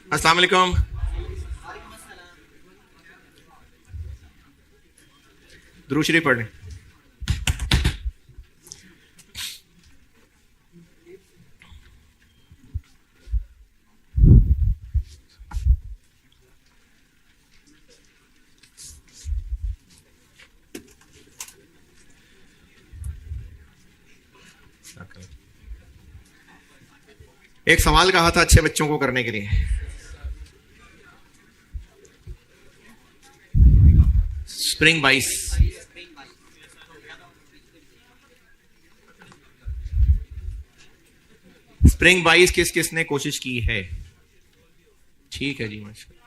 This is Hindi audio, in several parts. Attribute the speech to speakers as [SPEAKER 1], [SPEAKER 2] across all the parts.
[SPEAKER 1] अस्सलाम वालेकुम। दुरूद शरीफ पढ़ लें। एक सवाल कहा था अच्छे बच्चों को करने के लिए। स्प्रिंग बाइस, स्प्रिंग बाइस किस किसने कोशिश की है? ठीक है जी, माशाल्लाह।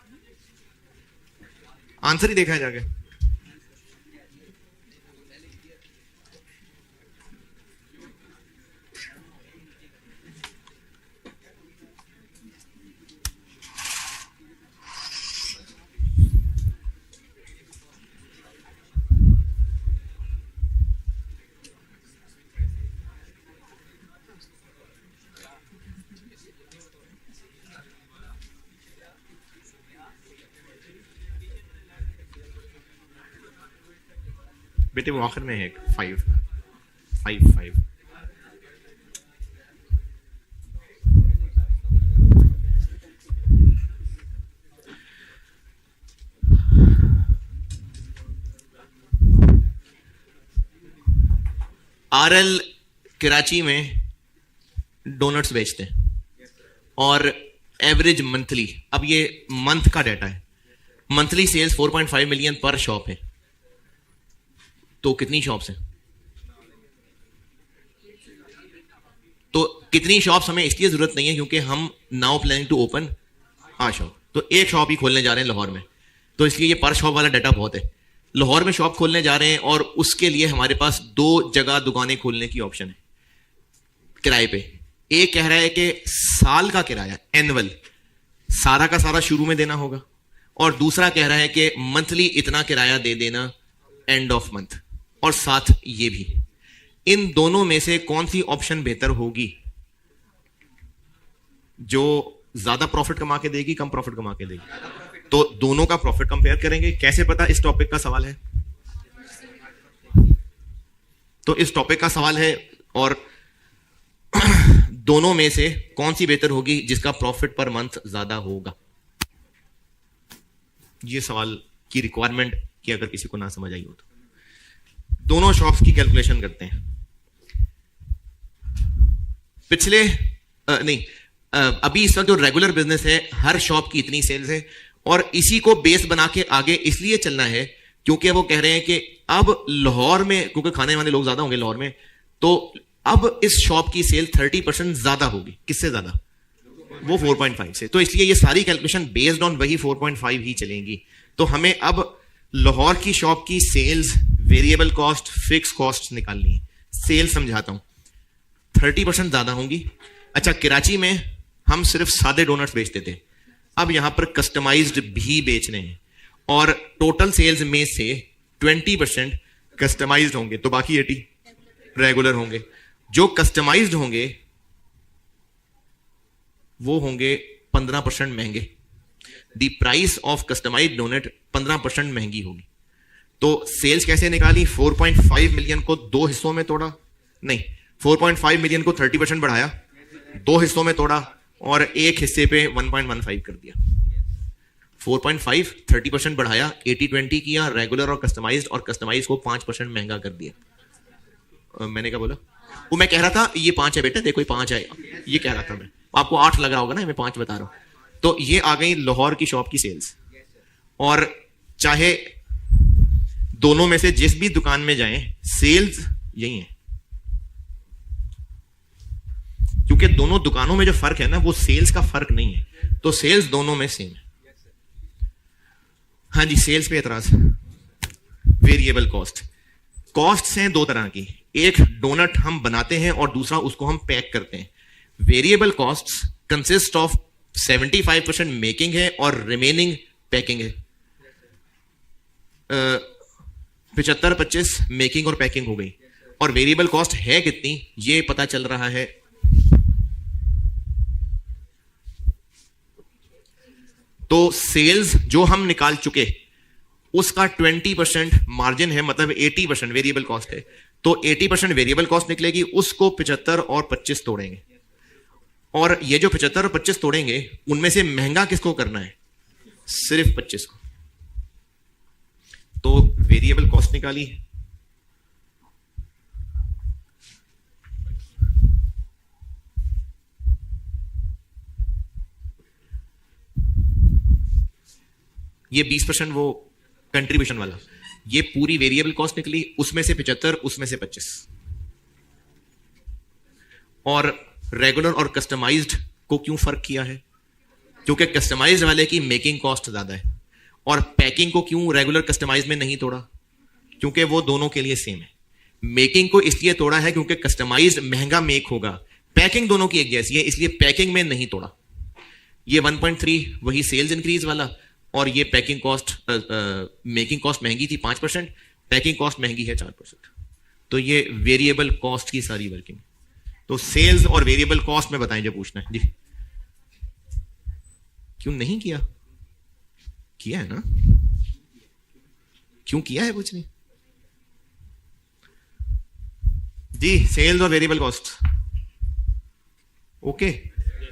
[SPEAKER 1] आंसर ही देखा है जाके। बेटे वो आखिर में है 5 5 5। आरएल कराची में डोनट्स बेचते हैं और एवरेज मंथली, अब ये मंथ का डाटा है, मंथली सेल्स 4.5 मिलियन पर शॉप है। तो कितनी शॉप्स हैं? तो कितनी शॉप्स हमें इसलिए जरूरत नहीं है क्योंकि हम now planning to open shop. तो एक शॉप ही खोलने जा रहे हैं लाहौर में, तो इसलिए ये पर शॉप वाला डाटा बहुत है। लाहौर में शॉप खोलने जा रहे हैं और उसके लिए हमारे पास 2 जगह दुकानें खोलने की ऑप्शन है किराए पे। एक कह रहा है कि साल का किराया एनुअल सारा का सारा शुरू में देना होगा, और दूसरा कह रहा है कि मंथली इतना किराया दे देना एंड ऑफ मंथ, और साथ ये भी। इन दोनों में से कौन सी ऑप्शन बेहतर होगी? जो ज्यादा प्रॉफिट कमा के देगी, कम प्रॉफिट कमा के देगी? तो दोनों का प्रॉफिट कंपेयर करेंगे। कैसे पता? इस टॉपिक का सवाल है। तो इस टॉपिक का सवाल है, और दोनों में से कौन सी बेहतर होगी जिसका प्रॉफिट पर मंथ ज्यादा होगा? ये सवाल की रिक्वायरमेंट की अगर किसी को ना समझ आई हो तो दोनों शॉप्स की कैलकुलेशन करते हैं। पिछले अभी इसका जो रेगुलर बिजनेस है, हर शॉप की इतनी सेल्स है, और इसी को बेस बना के आगे इसलिए चलना है क्योंकि वो कह रहे हैं कि अब लाहौर में, क्योंकि खाने वाले लोग ज्यादा होंगे लाहौर में, तो अब इस शॉप की सेल 30% ज्यादा होगी। किससे ज्यादा? वो 4.5 से। तो इसलिए ये सारी कैलकुलेशन बेस्ड ऑन वही 4.5 ही चलेंगी। तो हमें अब लाहौर की शॉप की sales, variable cost, fix cost निकालनी है। सेल्स समझाता हूं, 30% ज्यादा होंगी। अच्छा, कराची में हम सिर्फ सादे डोनट्स बेचते थे, अब यहां पर कस्टमाइज्ड भी बेच रहे हैं, और टोटल सेल्स में से 20% कस्टमाइज्ड होंगे, तो बाकी 80 रेगुलर होंगे। जो कस्टमाइज्ड होंगे वो होंगे 15% महंगे। The price of customised donut 15% महंगी होगी। तो सेल्स कैसे निकाली? 4.5 मिलियन को 2 हिस्सों में तोड़ा, नहीं 4.5 मिलियन को 30% बढ़ाया, 2 हिस्सों में तोड़ा, और एक हिस्से पे 1.15 कर दिया। 4.5 30% बढ़ाया, 80-20 किया, रेगुलर और कस्टमाइज्ड, और कस्टमाइज को 5% महंगा कर दिया। मैंने क्या बोला? वो मैं कह रहा था ये 5 है बेटा, देखो ये 5 है, ये कह रहा था मैं। आपको 8 लग रहा होगा ना, मैं 5 बता रहा हूं। तो ये आ गई लाहौर की शॉप की सेल्स, और चाहे दोनों में से जिस भी दुकान में जाएं, सेल्स यही है, क्योंकि दोनों दुकानों में जो फर्क है ना, वो सेल्स का फर्क नहीं है, तो सेल्स दोनों में सेम है। हाँ जी, सेल्स पे एतराज। वेरिएबल कॉस्ट, कॉस्ट हैं 2 तरह की, एक डोनट हम बनाते हैं और दूसरा उसको हम पैक करते हैं। Variable cost consist of 75% making है और रिमेनिंग पैकिंग है। 75-25 मेकिंग और पैकिंग हो गई, और वेरिएबल कॉस्ट है कितनी ये पता चल रहा है तो सेल्स जो हम निकाल चुके उसका 20% मार्जिन है, मतलब 80% वेरिएबल कॉस्ट है। तो 80% वेरिएबल कॉस्ट निकलेगी, उसको 75 और 25 तोड़ेंगे, और ये जो 75 और 25 तोड़ेंगे उनमें से महंगा किसको करना है? सिर्फ 25 को। तो वेरिएबल कॉस्ट निकाली, ये 20% वो कंट्रीब्यूशन वाला, ये पूरी वेरिएबल कॉस्ट निकली, उसमें से 75, उसमें से 25। और रेगुलर और कस्टमाइज्ड को क्यों फर्क किया है? क्योंकि कस्टमाइज्ड वाले की मेकिंग कॉस्ट ज्यादा है। और पैकिंग को क्यों रेगुलर कस्टमाइज्ड में नहीं तोड़ा? क्योंकि वो दोनों के लिए सेम है। मेकिंग को इसलिए तोड़ा है क्योंकि कस्टमाइज्ड महंगा मेक होगा, पैकिंग दोनों की एक जैसी है, इसलिए पैकिंग में नहीं तोड़ा। ये 1.3 वही सेल्स इंक्रीज वाला, और ये पैकिंग कॉस्ट, मेकिंग कॉस्ट महंगी थी 5%, पैकिंग कॉस्ट महंगी है 4%। तो ये वेरिएबल कॉस्ट की सारी वर्किंग। तो सेल्स और वेरिएबल कॉस्ट में बताएं जो पूछना है जी। क्यों नहीं किया? किया है ना? क्यों किया है? कुछ नहीं जी। सेल्स और वेरिएबल कॉस्ट ओके।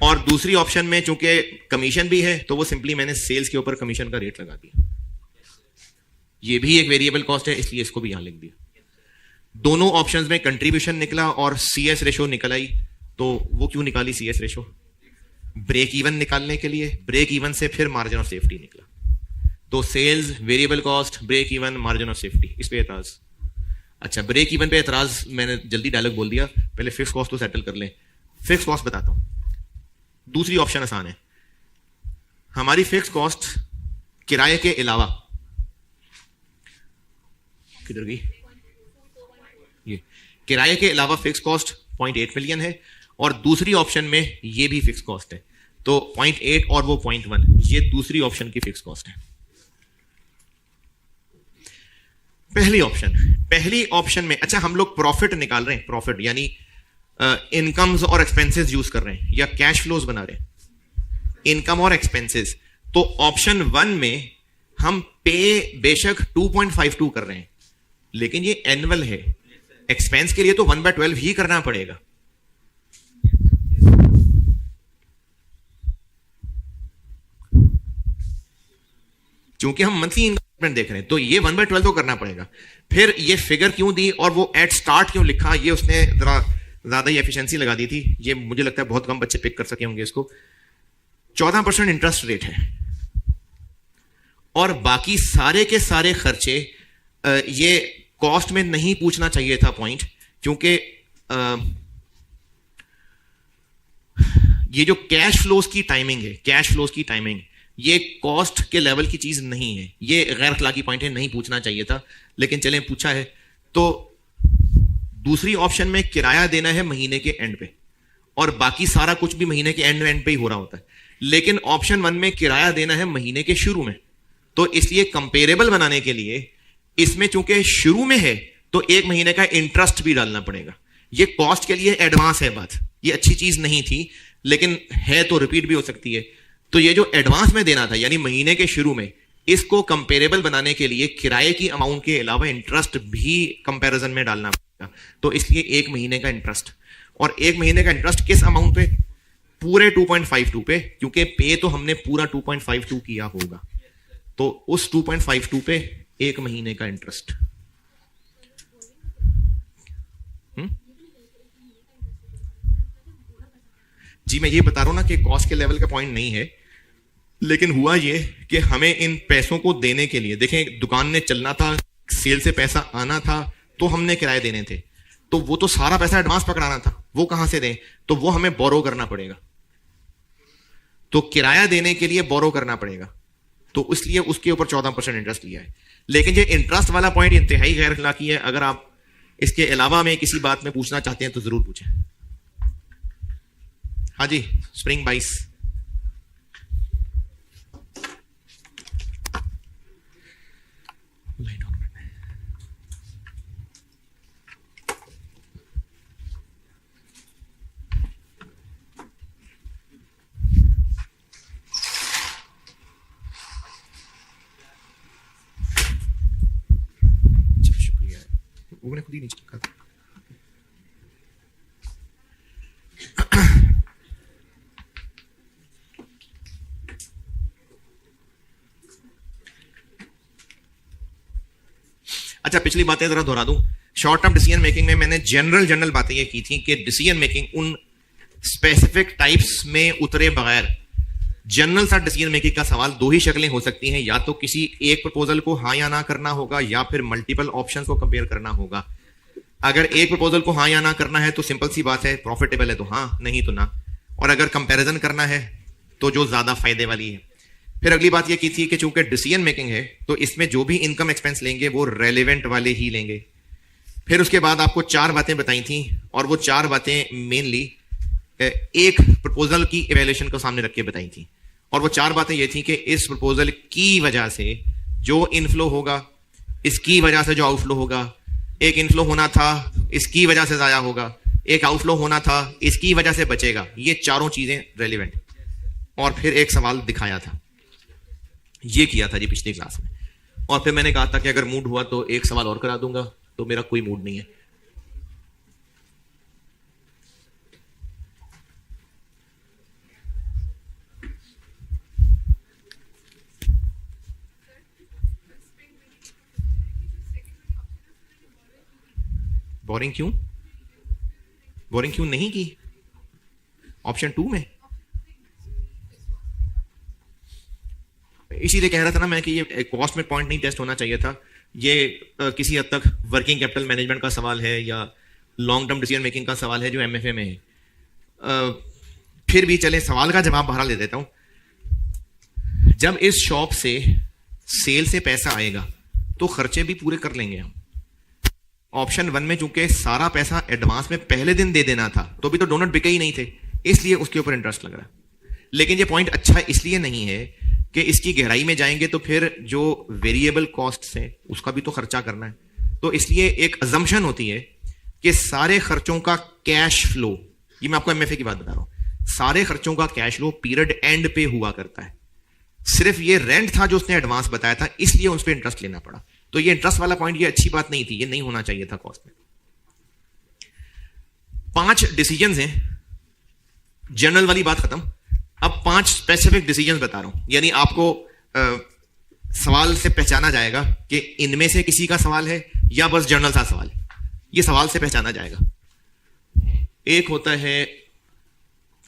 [SPEAKER 1] और दूसरी ऑप्शन में चूंकि कमीशन भी है, तो वो सिंपली मैंने सेल्स के ऊपर कमीशन का रेट लगा दिया। ये भी एक वेरिएबल कॉस्ट है, इसलिए इसको भी यहां लिख दिया। दोनों ऑप्शंस में कंट्रीब्यूशन निकला और सीएस रेशो निकल आई। तो वो क्यों निकाली सीएस रेशो? ब्रेक इवन निकालने के लिए। ब्रेक इवन से फिर मार्जिन ऑफ सेफ्टी निकला। तो sales, variable cost, break even, margin of safety, इस पे एतराज। अच्छा, ब्रेक इवन पे एतराज, मैंने जल्दी डायलॉग बोल दिया, पहले फिक्स कॉस्ट तो सेटल कर लें। फिक्स कॉस्ट बताता हूं। दूसरी ऑप्शन आसान है। हमारी फिक्स कॉस्ट किराए के अलावा, किधर गई ये, किराए के अलावा फिक्स कॉस्ट 0.8 मिलियन है, और दूसरी ऑप्शन में ये भी फिक्स कॉस्ट है। तो 0.8 और वो 0.1, ये दूसरी ऑप्शन की फिक्स कॉस्ट है। पहली ऑप्शन में, अच्छा हम लोग प्रॉफिट निकाल रहे हैं, प्रॉफिट यानी इनकम्स और एक्सपेंसेस यूज कर रहे हैं, या कैश फ्लोज बना रहे हैं, इनकम और एक्सपेंसेस। तो ऑप्शन 1 में हम पे बेशक 2.52 कर रहे हैं, लेकिन ये एनुअल है। एक्सपेंस के लिए तो 1/12 ही करना पड़ेगा। क्योंकि हम मंथली इनकम देख रहे हैं, तो ये 1/12 तो करना पड़ेगा। फिर ये फिगर क्यों दी और वो एट स्टार्ट क्यों लिखा, ये उसने जरा ज्यादा ही एफिशिएंसी लगा दी थी। ये मुझे लगता है बहुत कम बच्चे पिक कर सके होंगे इसको। 14% इंटरेस्ट रेट है, और बाकी सारे के सारे खर्चे, ये कॉस्ट में नहीं पूछना चाहिए था पॉइंट, क्योंकि ये जो कैश फ्लोज की टाइमिंग है, कैश फ्लोज की टाइमिंग, ये कॉस्ट के लेवल की चीज नहीं है। ये गैर अखलाकी पॉइंट है, नहीं पूछना चाहिए था, लेकिन चलें पूछा है। तो दूसरी ऑप्शन में किराया देना है महीने के एंड पे, और बाकी सारा कुछ भी महीने के एंड पे ही हो रहा होता है। लेकिन ऑप्शन 1 में किराया देना है महीने के शुरू में। तो इसलिए कंपेरेबल बनाने के लिए इसमें चूंकि शुरू में है, तो 1 महीने का इंटरेस्ट भी डालना पड़ेगा। ये कॉस्ट के लिए एडवांस है बात, ये अच्छी चीज नहीं थी, लेकिन है तो रिपीट भी हो सकती है। तो ये जो एडवांस में देना था, यानी महीने के शुरू में, इसको कंपेरेबल बनाने के लिए किराए की अमाउंट के अलावा इंटरेस्ट भी कंपैरिजन में डालना पड़ेगा। तो इसलिए 1 महीने का इंटरेस्ट, और 1 महीने का इंटरेस्ट किस अमाउंट पे? पूरे 2.52 पे, क्योंकि पे तो हमने पूरा 2.52 किया होगा। तो उस 2.52 पे 1 महीने का इंटरेस्ट। जी मैं ये बता रहा हूं ना कि कॉस्ट के लेवल का पॉइंट नहीं है, लेकिन हुआ ये कि हमें इन पैसों को देने के लिए, देखें दुकान ने चलना था, सेल से पैसा आना था, तो हमने किराए देने थे, तो वो तो सारा पैसा एडवांस पकड़ाना था, वो कहां से दें? तो वो हमें बोरो करना पड़ेगा। तो किराया देने के लिए बोरो करना पड़ेगा, तो इसलिए उसके ऊपर 14% इंटरेस्ट लिया है। लेकिन ये इंटरेस्ट वाला पॉइंट इंतहाई गैर अखलाकी है। अगर आप इसके अलावा में किसी बात में पूछना चाहते हैं तो जरूर पूछें। हाँ जी, स्प्रिंग 22। लोगों ने खुद ही नीचे रखा था। अच्छा, पिछली बातें जरा दोहरा दूं। शॉर्ट टर्म डिसीजन मेकिंग में मैंने जनरल बातें ये की थी कि डिसीजन मेकिंग उन स्पेसिफिक टाइप्स में उतरे बगैर जनरल सा डिसीजन मेकिंग का सवाल दो ही शक्लें हो सकती हैं, या तो किसी एक प्रपोजल को हाँ या ना करना होगा, या फिर मल्टीपल ऑप्शंस को कंपेयर करना होगा। अगर एक प्रपोजल को हाँ या ना करना है तो सिंपल सी बात है, प्रॉफिटेबल है तो हाँ, नहीं तो ना। और अगर कंपैरिजन करना है तो जो ज्यादा फायदे वाली है। फिर अगली बात ये की थी कि चूंकि डिसीजन मेकिंग है तो इसमें जो भी इनकम एक्सपेंस लेंगे वो रेलेवेंट वाले ही लेंगे। फिर उसके बाद आपको 4 बातें बताई थी, और वो 4 बातें मेनली एक प्रपोजल की इवैल्यूएशन को सामने रख के बताई थी। और वो 4 बातें ये थी कि इस प्रपोजल की वजह से जो इनफ्लो होगा, इसकी वजह से जो आउटफ्लो होगा, एक इनफ्लो होना था इसकी वजह से जाया होगा, एक आउटफ्लो होना था इसकी वजह से बचेगा, ये चारों चीजें रेलिवेंट। और फिर एक सवाल दिखाया था, ये किया था जी पिछली क्लास में। और फिर मैंने कहा था कि अगर मूड हुआ तो एक सवाल और करा दूंगा, तो मेरा कोई मूड नहीं है। बोरिंग क्यों? बोरिंग क्यों नहीं की? ऑप्शन 2 में इसीलिए कह रहा था ना मैं कि ये कॉस्ट में पॉइंट नहीं टेस्ट होना चाहिए था। ये किसी हद तक वर्किंग कैपिटल मैनेजमेंट का सवाल है या लॉन्ग टर्म डिसीजन मेकिंग का सवाल है जो एमएफए में है। फिर भी चले सवाल का जवाब बहरहाल दे देता हूं। जब इस शॉप से सेल से पैसा आएगा तो खर्चे भी पूरे कर लेंगे हम। ऑप्शन 1 में चूंकि सारा पैसा एडवांस में पहले दिन दे देना था, तो भी तो डोनट बिके ही नहीं थे, इसलिए उसके ऊपर इंटरेस्ट लग रहा है। लेकिन ये पॉइंट अच्छा इसलिए नहीं है कि इसकी गहराई में जाएंगे तो फिर जो वेरिएबल कॉस्ट्स हैं उसका भी तो खर्चा करना है। तो इसलिए एक अजम्पशन होती है कि सारे खर्चों का कैश फ्लो, ये मैं आपको एमएफए की बात बता रहा हूं, सारे खर्चों का कैश फ्लो पीरियड एंड पे हुआ करता है। सिर्फ ये रेंट था जो उसने एडवांस बताया था, इसलिए उस पर इंटरेस्ट लेना पड़ा। तो ये इंटरेस्ट वाला पॉइंट, ये अच्छी बात नहीं थी, ये नहीं होना चाहिए था कॉस्ट में। 5 डिसीजंस हैं, जनरल वाली बात खत्म। अब 5 स्पेसिफिक डिसीजंस बता रहा हूं, यानी आपको सवाल से पहचाना जाएगा कि इनमें से किसी का सवाल है या बस जनरल सा सवाल है। ये सवाल से पहचाना जाएगा। एक होता है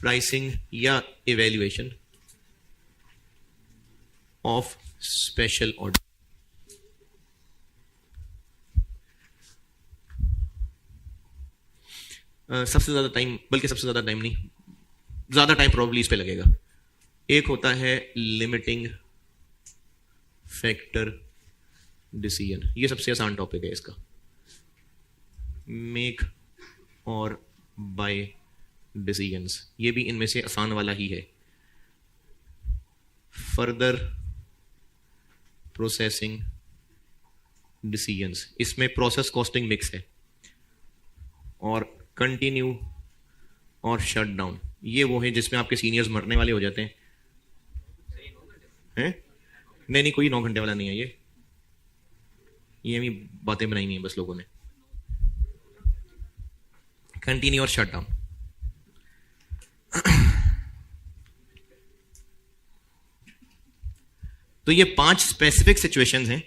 [SPEAKER 1] प्राइसिंग या इवैल्यूएशन ऑफ स्पेशल ऑर्डर। सबसे ज्यादा टाइम, बल्कि सबसे ज्यादा टाइम नहीं, ज्यादा टाइम प्रोबेबली इस पे लगेगा। एक होता है लिमिटिंग फैक्टर डिसीजन, ये सबसे आसान टॉपिक है इसका। मेक और बाय डिसीजंस, ये भी इनमें से आसान वाला ही है। फर्दर प्रोसेसिंग डिसीजंस, इसमें प्रोसेस कॉस्टिंग मिक्स है। और कंटिन्यू और शट डाउन, ये वो है जिसमें आपके सीनियर्स मरने वाले हो जाते हैं। हैं? नहीं, कोई 9 घंटे वाला नहीं है ये भी बातें बनाई नहीं है बस लोगों ने। Continue or shut down. तो ये 5 स्पेसिफिक सिचुएशंस हैं,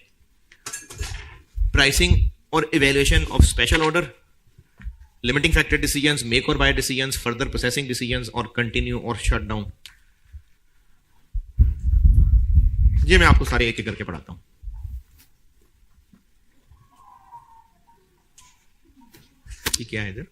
[SPEAKER 1] प्राइसिंग और evaluation of special order, limiting factor decisions, make or buy decisions, further processing decisions और कंटिन्यू और शट डाउन। ये मैं आपको सारे एक एक करके पढ़ाता हूं। ये क्या है इधर?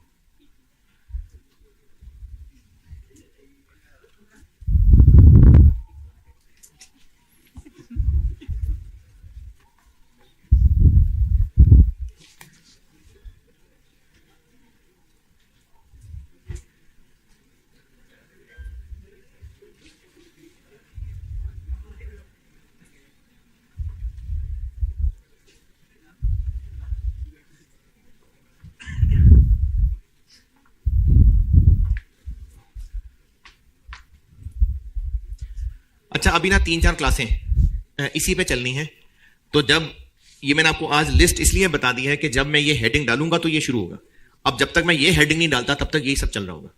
[SPEAKER 1] अच्छा, अभी ना 3-4 क्लासें इसी पे चलनी है। तो जब ये मैंने आपको आज लिस्ट इसलिए बता दी है कि जब मैं ये हेडिंग डालूंगा तो ये शुरू होगा। अब जब तक मैं ये हेडिंग नहीं डालता तब तक यही सब चल रहा होगा।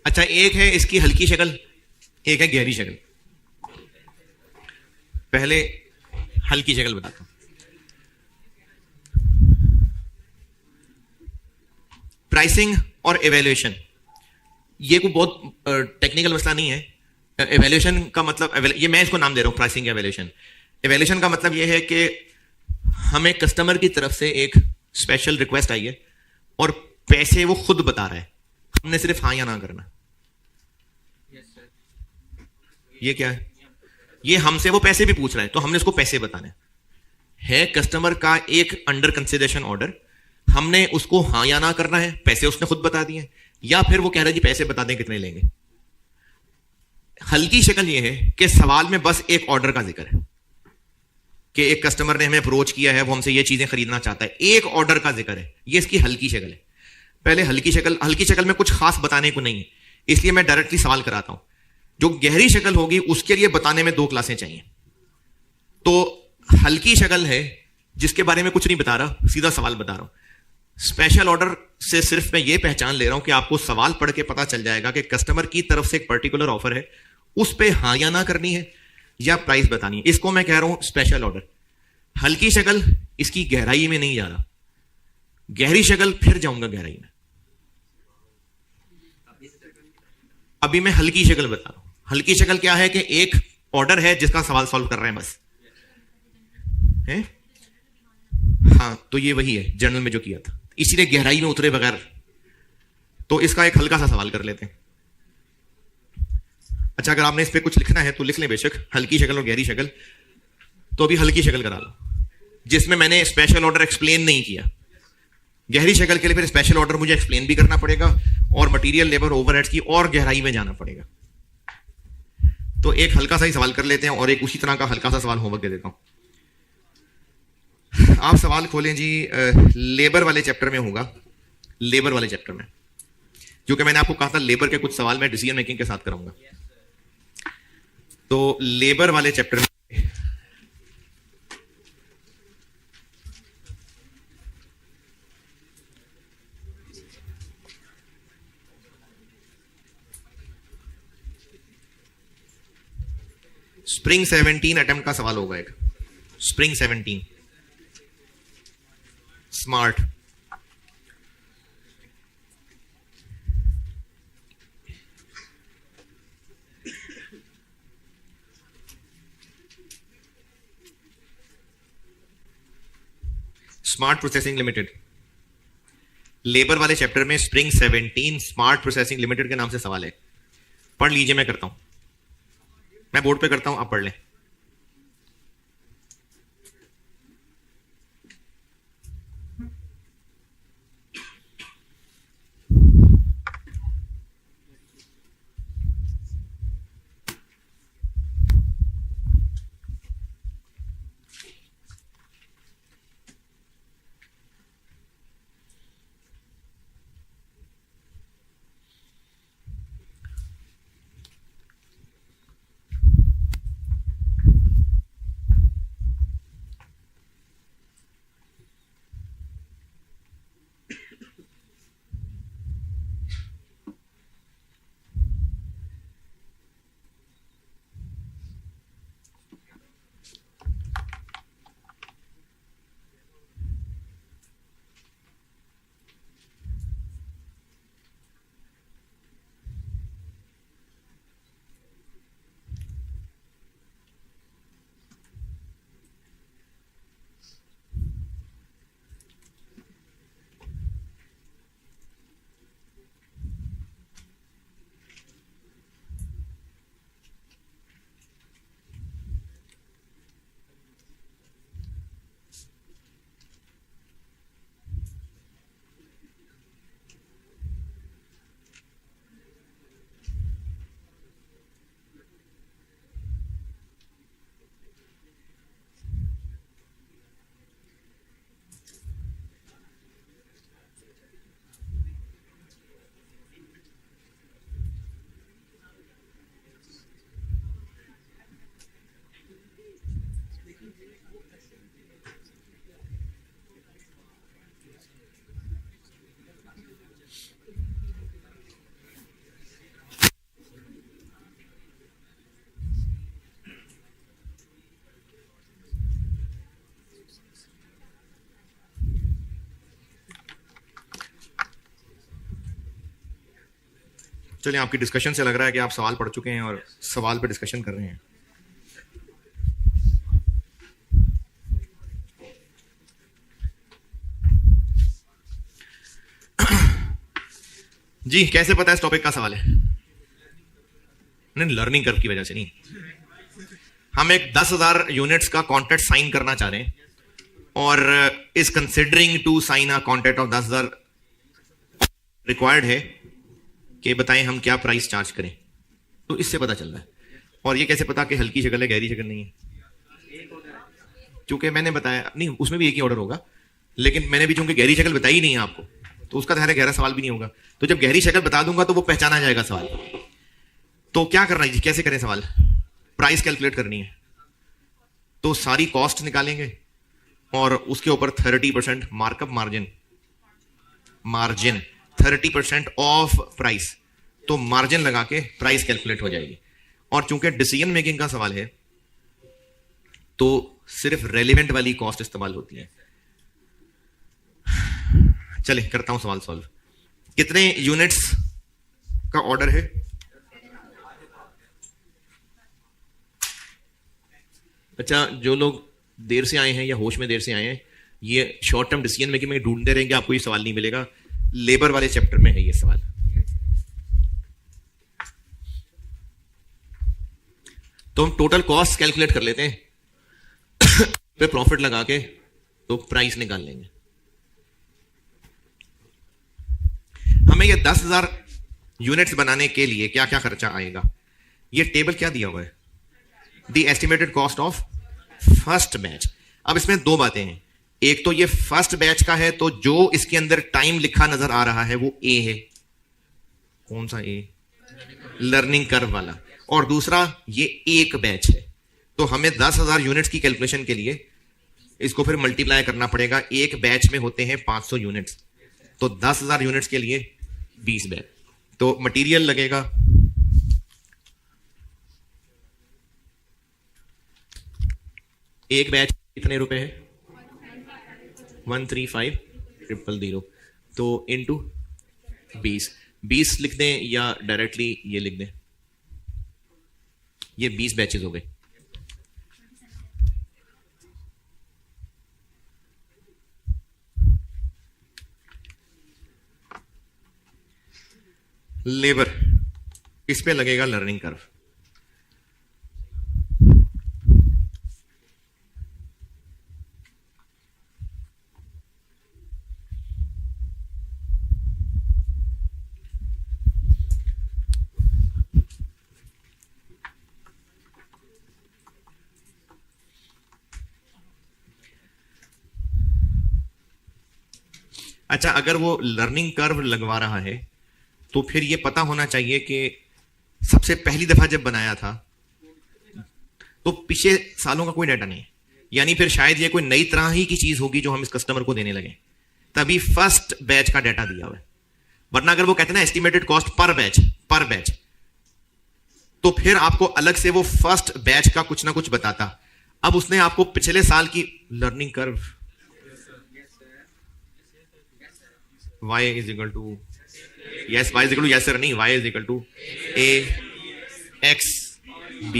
[SPEAKER 1] अच्छा, एक है इसकी हल्की शक्ल, एक है गहरी शक्ल। पहले हल्की शक्ल बताता हूं। प्राइसिंग और एवेल्युएशन, ये कोई बहुत टेक्निकल मसला नहीं है। एवेल्युएशन का मतलब, ये मैं इसको नाम दे रहा हूं प्राइसिंग एवेल्युएशन। एवेल्युएशन का मतलब ये है कि हमें कस्टमर की तरफ से एक स्पेशल रिक्वेस्ट आई है और पैसे वो खुद बता रहा है, हमने सिर्फ हाँ या ना करना। ये क्या है? ये हमसे वो पैसे भी पूछ रहा है तो हमने उसको पैसे बताने है। कस्टमर का एक अंडर कंसिडरेशन ऑर्डर, हमने उसको हाँ या ना करना है, पैसे उसने खुद बता दिए, या फिर वो कह रहा है जी पैसे बता दें कितने लेंगे। हल्की शक्ल ये है कि सवाल में बस एक ऑर्डर का जिक्र है कि एक कस्टमर ने हमें अप्रोच किया है, वो हमसे ये चीजें खरीदना चाहता है, एक ऑर्डर का जिक्र है। ये इसकी हल्की शक्ल है। पहले हल्की शक्ल में कुछ खास बताने को नहीं है, इसलिए मैं डायरेक्टली सवाल कराता हूं। जो गहरी शक्ल होगी उसके लिए बताने में 2 क्लासें चाहिए। तो हल्की शक्ल है जिसके बारे में कुछ नहीं बता रहा, सीधा सवाल बता रहा हूं। स्पेशल ऑर्डर से सिर्फ मैं ये पहचान ले रहा हूं कि आपको सवाल पढ़ के पता चल जाएगा कि कस्टमर की तरफ से एक पर्टिकुलर ऑफर है, उस पे हाँ या ना करनी है या प्राइस बतानी है। इसको मैं कह रहा हूं स्पेशल ऑर्डर। हल्की शक्ल इसकी गहराई में नहीं जा रहा, गहरी शक्ल फिर जाऊंगा गहराई में। अभी मैं हल्की शक्ल बता रहा हूं। हल्की शक्ल क्या है कि एक ऑर्डर है जिसका सवाल सॉल्व कर रहे हैं बस है? हाँ, तो ये वही है जनरल में जो किया था, इसीलिए गहराई में उतरे बगैर। तो इसका एक हल्का सा सवाल कर लेते हैं। अच्छा, अगर आपने इस पे कुछ लिखना है तो लिख लें बेशक, हल्की शक्ल और गहरी शक्ल। तो अभी हल्की शक्ल करा लो जिसमें मैंने स्पेशल ऑर्डर एक्सप्लेन नहीं किया। गहरी शक्ल के लिए फिर स्पेशल ऑर्डर मुझे एक्सप्लेन भी करना पड़ेगा और मटेरियल, लेबर, ओवरहेड्स की और गहराई में जाना पड़ेगा। तो एक हल्का सा ही सवाल कर लेते हैं और एक उसी तरह का हल्का सा सवाल होमवर्क दे देता हूं। आप सवाल खोलें जी, लेबर वाले चैप्टर में होगा। लेबर वाले चैप्टर में, क्योंकि मैंने आपको कहा था लेबर के कुछ सवाल मैं डिसीजन मेकिंग के साथ कराऊंगा। तो लेबर वाले चैप्टर में स्प्रिंग 17 अटेम्प्ट का सवाल होगा। एक spring 17 smart. Smart processing limited, labour वाले चैप्टर में स्प्रिंग 17 स्मार्ट प्रोसेसिंग लिमिटेड के नाम से सवाल है। पढ़ लीजिए, मैं करता हूं, मैं बोर्ड पे करता हूं, आप पढ़ लें। चलिए, आपकी डिस्कशन से लग रहा है कि आप सवाल पढ़ चुके हैं और सवाल पे डिस्कशन कर रहे हैं। जी, कैसे पता है इस टॉपिक का सवाल है? नहीं, लर्निंग कर्व की वजह से नहीं। हम एक 10,000 यूनिट्स का कॉन्ट्रैक्ट साइन करना चाह रहे हैं और इस considering to sign a contract of 10,000 required है कि बताएं हम क्या प्राइस चार्ज करें। तो इससे पता चल रहा है। और ये कैसे पता कि हल्की शक्ल है गहरी शक्ल नहीं है? क्योंकि मैंने बताया नहीं, उसमें भी एक ही ऑर्डर होगा, लेकिन मैंने भी चूंकि गहरी शक्ल बताई नहीं है आपको, तो उसका धारा गहरा सवाल भी नहीं होगा। तो जब गहरी शक्ल बता दूंगा तो वो पहचाना जाएगा सवाल। तो क्या करना है जी, कैसे करें सवाल? प्राइस कैलकुलेट करनी है, तो सारी कॉस्ट निकालेंगे और उसके ऊपर 30% मार्कअप मार्जिन 30% ऑफ प्राइस, तो मार्जिन लगा के प्राइस कैलकुलेट हो जाएगी। और चूंकि डिसीजन मेकिंग का सवाल है तो सिर्फ रेलिवेंट वाली कॉस्ट इस्तेमाल होती है। चले करता हूं सवाल सॉल्व। कितने यूनिट्स का ऑर्डर है? अच्छा, जो लोग देर से आए हैं या होश में देर से आए हैं, ये शॉर्ट टर्म डिसीजन मेकिंग में ढूंढते रहेंगे, आपको ये सवाल नहीं मिलेगा। लेबर वाले चैप्टर में है ये सवाल। तो हम टोटल कॉस्ट कैलकुलेट कर लेते हैं पे प्रॉफिट लगा के तो प्राइस निकाल लेंगे। हमें ये 10,000 यूनिट्स बनाने के लिए क्या क्या खर्चा आएगा, ये टेबल क्या दिया हुआ है? The estimated cost of first batch. अब इसमें दो बातें हैं, एक तो ये फर्स्ट बैच का है, तो जो इसके अंदर टाइम लिखा नजर आ रहा है वो ए है। कौन सा ए? लर्निंग कर्व वाला। और दूसरा ये एक बैच है, तो हमें 10,000 यूनिट्स की कैलकुलेशन के लिए इसको फिर मल्टीप्लाई करना पड़ेगा। एक बैच में होते हैं 500 यूनिट्स, तो 10,000 यूनिट्स के लिए 20 बैच। तो मटेरियल लगेगा एक बैच कितने रुपए है? 135,000, तो इनटू 20 लिख दें या डायरेक्टली ये लिख दें? ये 20 बैचेस हो गए। लेबर, इस पे लगेगा लर्निंग कर्व। अच्छा, अगर वो लर्निंग कर्व लगवा रहा है तो फिर ये पता होना चाहिए कि सबसे पहली दफा जब बनाया था तो पिछले सालों का कोई डाटा नहीं है, यानी फिर शायद ये कोई नई तरह ही की चीज होगी जो हम इस कस्टमर को देने लगे, तभी फर्स्ट बैच का डाटा दिया हुआ है। वरना अगर वो कहते हैं ना एस्टिमेटेड कॉस्ट पर बैच, तो फिर आपको अलग से वो फर्स्ट बैच का कुछ ना कुछ बताता। अब उसने आपको पिछले साल की learning curve y is equal to yes, y is equal to yes sir नहीं, y is equal to a x b।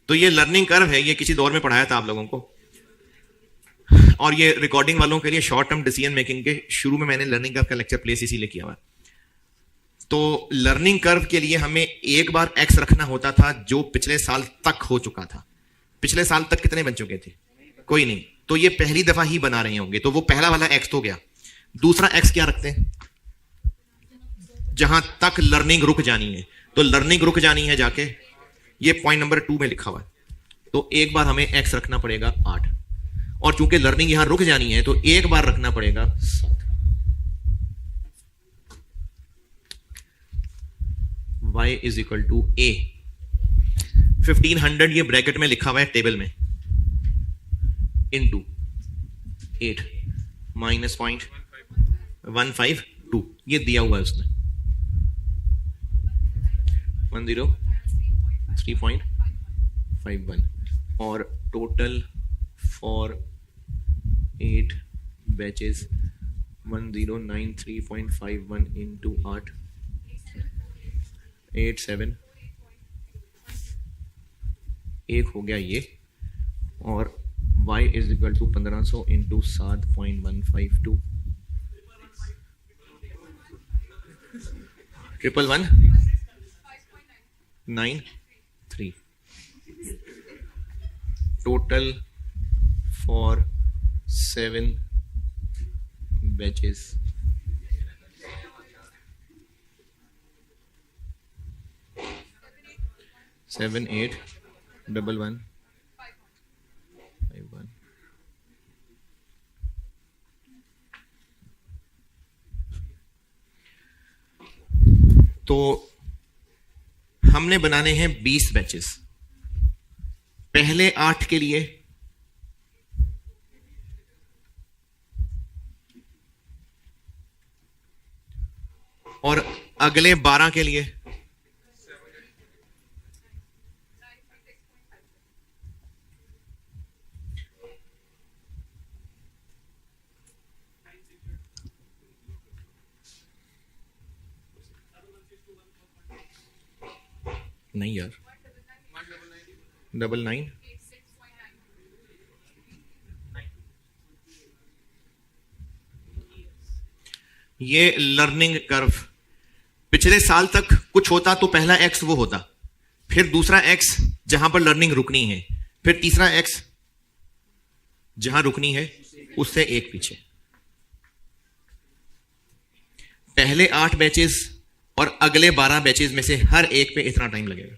[SPEAKER 1] तो ये लर्निंग कर्व है, ये किसी दौर में पढ़ाया था आप लोगों को, और ये रिकॉर्डिंग वालों के लिए शॉर्ट टर्म डिसीजन मेकिंग के शुरू में मैंने लर्निंग कर्व का लेक्चर प्लेस इसीलिए किया हुआ। तो लर्निंग कर्व के लिए हमें एक बार x रखना होता था जो पिछले साल तक हो चुका था। पिछले साल तक कितने बन चुके थे? कोई नहीं, तो ये पहली दफा ही बना रहे होंगे, तो वो पहला वाला x तो गया। दूसरा x क्या रखते हैं? जहां तक लर्निंग रुक जानी है, तो लर्निंग रुक जानी है जाके ये पॉइंट नंबर 2 में लिखा हुआ है, तो एक बार हमें x रखना पड़ेगा 8, और चूंकि लर्निंग यहां रुक जानी है तो एक बार रखना पड़ेगा 7। y is equal to a 1500, ये ब्रैकेट में लिखा हुआ है टेबल में, इनटू 8 माइनस 0.152, ये दिया हुआ है उसने 103.51, और टोटल फॉर 8 बैचेस 1093.51 इंटू 8, 87, एक हो गया ये, और y is equal to 1500 into 7.152, 1193 total for 7 batches. Seven eight double one five one. तो हमने बनाने हैं 20 बैचेस। पहले 8 के लिए और अगले 12 के लिए। नहीं यार, 99। ये लर्निंग कर्व, पिछले साल तक कुछ होता तो पहला एक्स वो होता, फिर दूसरा एक्स जहां पर लर्निंग रुकनी है, फिर तीसरा एक्स जहां रुकनी है उससे एक पीछे। पहले 8 बैचेस और अगले 12 बैचेस में से हर एक पे इतना टाइम लगेगा।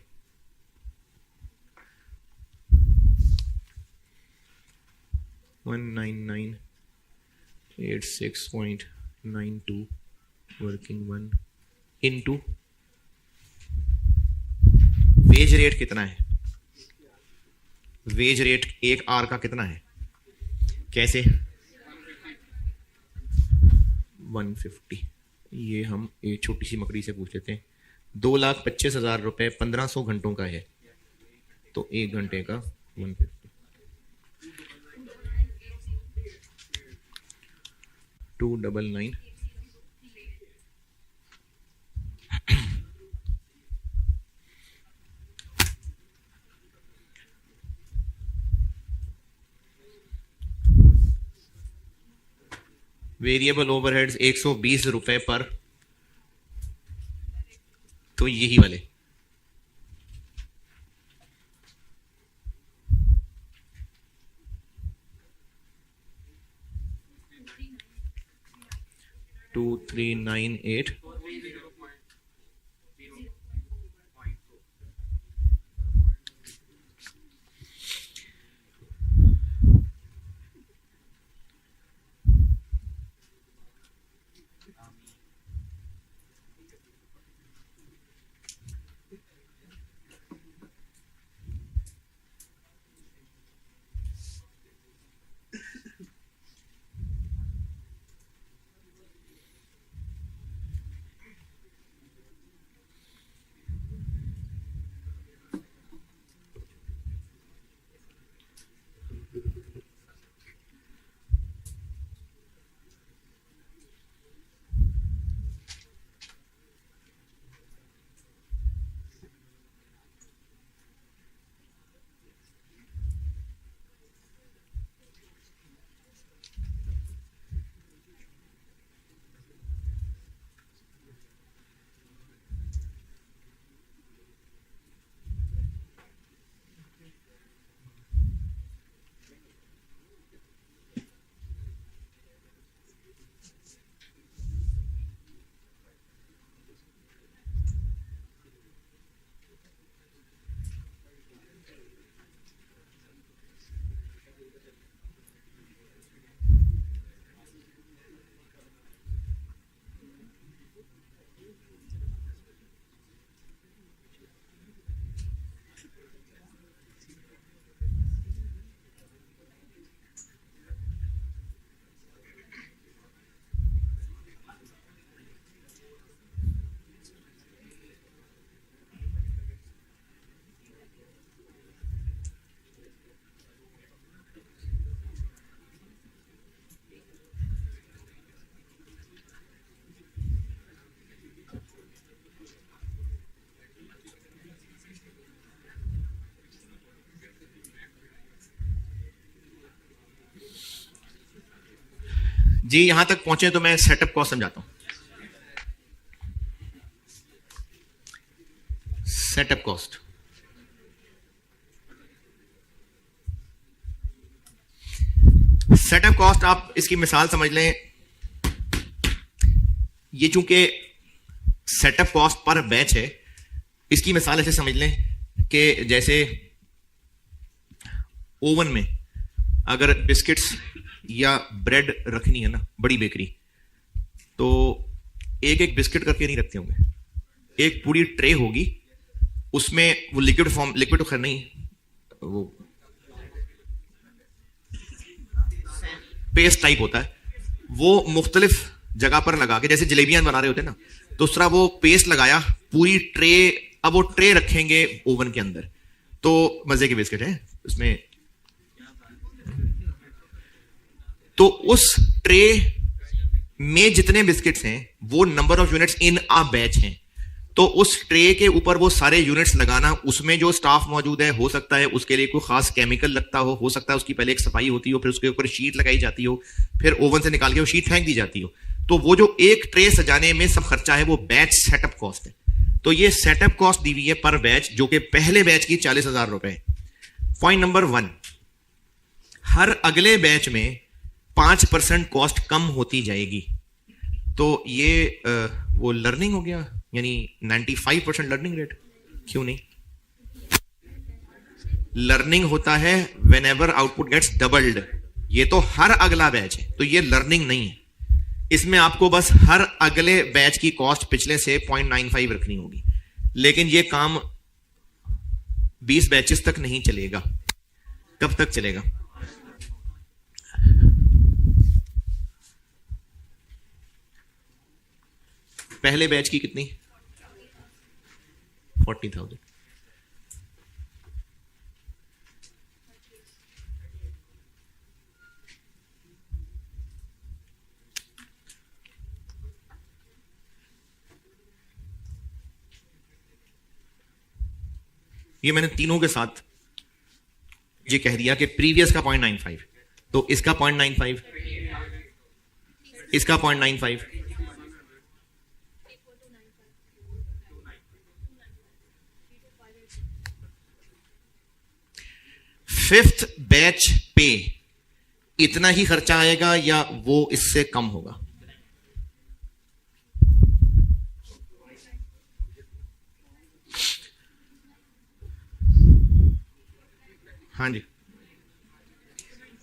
[SPEAKER 1] $19986.92 वर्किंग 1 इनटू वेज रेट कितना है? वेज रेट 1 आवर का कितना है? कैसे? 150। ये हम एक छोटी सी मकड़ी से पूछ लेते हैं। 2,25,000 रुपए 1500 घंटों का है, तो 1 घंटे का 150। 299। वेरिएबल ओवरहेड्स 120 रुपए पर, तो यही वाले। $2398। जी यहां तक पहुंचे तो मैं सेटअप कॉस्ट समझाता हूं। सेटअप कॉस्ट, सेटअप कॉस्ट आप इसकी मिसाल समझ लें, ये चूंकि सेटअप कॉस्ट पर बैच है, इसकी मिसाल ऐसे समझ लें कि जैसे ओवन में अगर बिस्किट्स या ब्रेड रखनी है ना, बड़ी बेकरी, तो एक एक बिस्किट करके नहीं रखते होंगे, एक पूरी ट्रे होगी, उसमें वो लिक्विड फॉर्म, लिक्विड तो खैर नहीं, वो पेस्ट टाइप होता है, वो मुख्तलिफ जगह पर लगा के, जैसे जलेबियां बना रहे होते हैं ना, तो उस तरह वो पेस्ट लगाया पूरी ट्रे, अब वो ट्रे रखेंगे ओवन के अंदर, तो मजे के बिस्किट है उसमें, तो उस ट्रे में जितने बिस्किट्स हैं वो number of units in a batch हैं, तो उस ट्रे के ऊपर वो सारे यूनिट्स लगाना, उसमें जो स्टाफ मौजूद है, हो सकता है उसके लिए कोई खास केमिकल लगता हो सकता है उसकी पहले एक सफाई होती हो, फिर उसके ऊपर शीट लगाई जाती हो, फिर ओवन से निकाल के वो शीट फेंक दी जाती हो, तो वो जो एक ट्रे सजाने में सब खर्चा है वो बैच सेटअप कॉस्ट है। तो ये सेटअप कॉस्ट दी हुई है पर बैच, जो कि पहले बैच की 40,000 रुपए। पॉइंट नंबर 1, हर अगले बैच में 5% कॉस्ट कम होती जाएगी, तो ये वो लर्निंग हो गया, यानी 95% लर्निंग रेट। क्यों नहीं? लर्निंग होता है whenever output gets doubled, ये तो हर अगला बैच है, तो ये लर्निंग नहीं है, इसमें आपको बस हर अगले बैच की कॉस्ट पिछले से 0.95 रखनी होगी, लेकिन ये काम 20 बैचेस तक नहीं चलेगा। कब तक चलेगा? पहले बैच की कितनी? 40,000। ये मैंने तीनों के साथ ये कह दिया कि प्रीवियस का 0.95, तो इसका 0.95, इसका 0.95, फिफ्थ बैच पे इतना ही खर्चा आएगा या वो इससे कम होगा? हाँ जी,